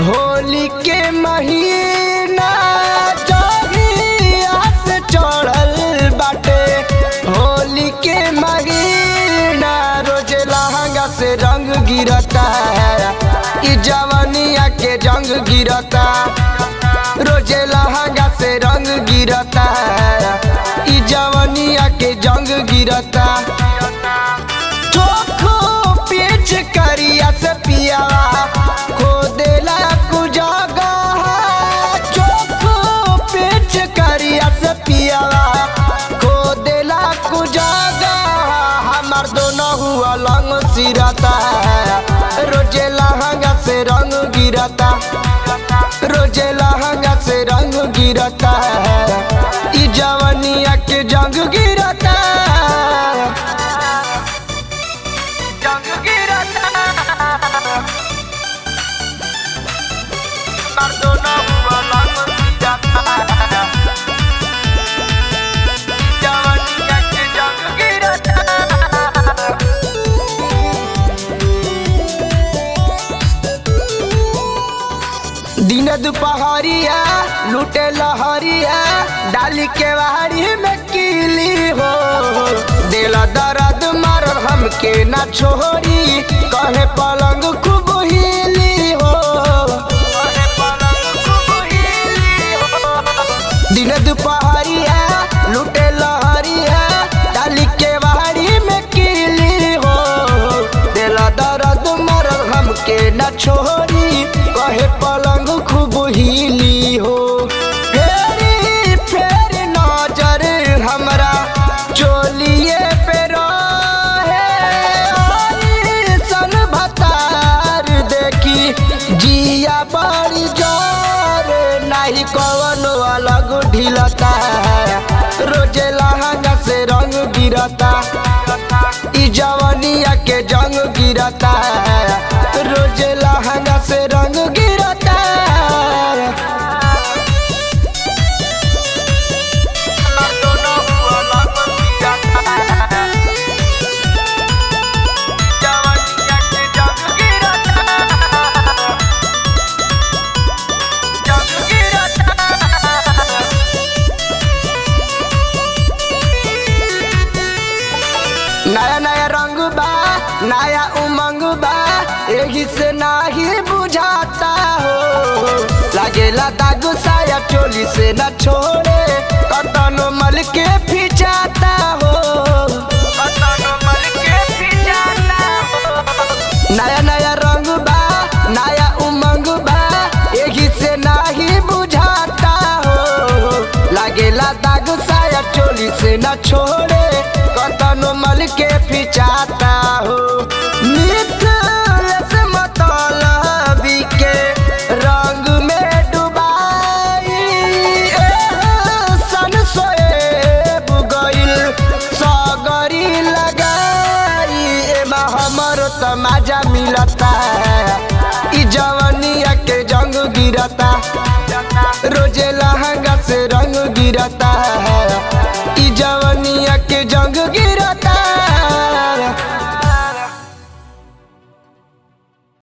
होली के महीना जहिया से चढ़ल बाटे होली के महीना रोज लहंगा से रंग गिरता है ई जवानिया के जंग गिरता रोज लहंगा से रंग गिरता है ई जवानिया के जंग गिरता चोखो पीछ करिया से पियावा सिरता है रोजे लहंगा से रंग गिरता रोजे लहंगा से रंग गिरता है ई जवानिया के जंग गिरता जंग गिरता मर्दों हुआ लंग सिरता जवानिया के जंग गिरता दिन दुपहरिया लूटे लहरिया डाली के वारी में कीली हो दिला दर्द मारल हमके ना छोड़ी कहे पलंग खूब हिली हो दिन दुपहरिया लूटे लहरिया डाली के वारी में कीली हो दिला दर्द मारल हमके ना छोड़ी कहे पलंग खूब हिली हो फेरी फेरी नजर हमरा चोलिए पे रहे सन भतार देखी जिया बड़ी जोर नहीं कवनो अलग ढिलता है रोजे लहंगा से रंग गिरता ई जवानिया के जंग गिरता है रोजे लहंगा से रंग गिरता नया नया रंग बा नया उमंग बा यही से नाही बुझाता हो लागेला दाग साया चोली से न छोड़े कतनो मल के फिजाता हो कतनो मल के फिजाता हो नया नया रंग बा नया उमंग बा यही से नाही बुझाता हो लागेला दाग साया चोली से न छोड़े कतनो मल के फिजाता हो मिथलेस मतलबी के रंग में डुबाई सन सोएब गइल सगरी लगाई एमा हमर तमाजा मिलता है ई जवानिया के जंग गिरता रोजे लहंगा से रंग गिरता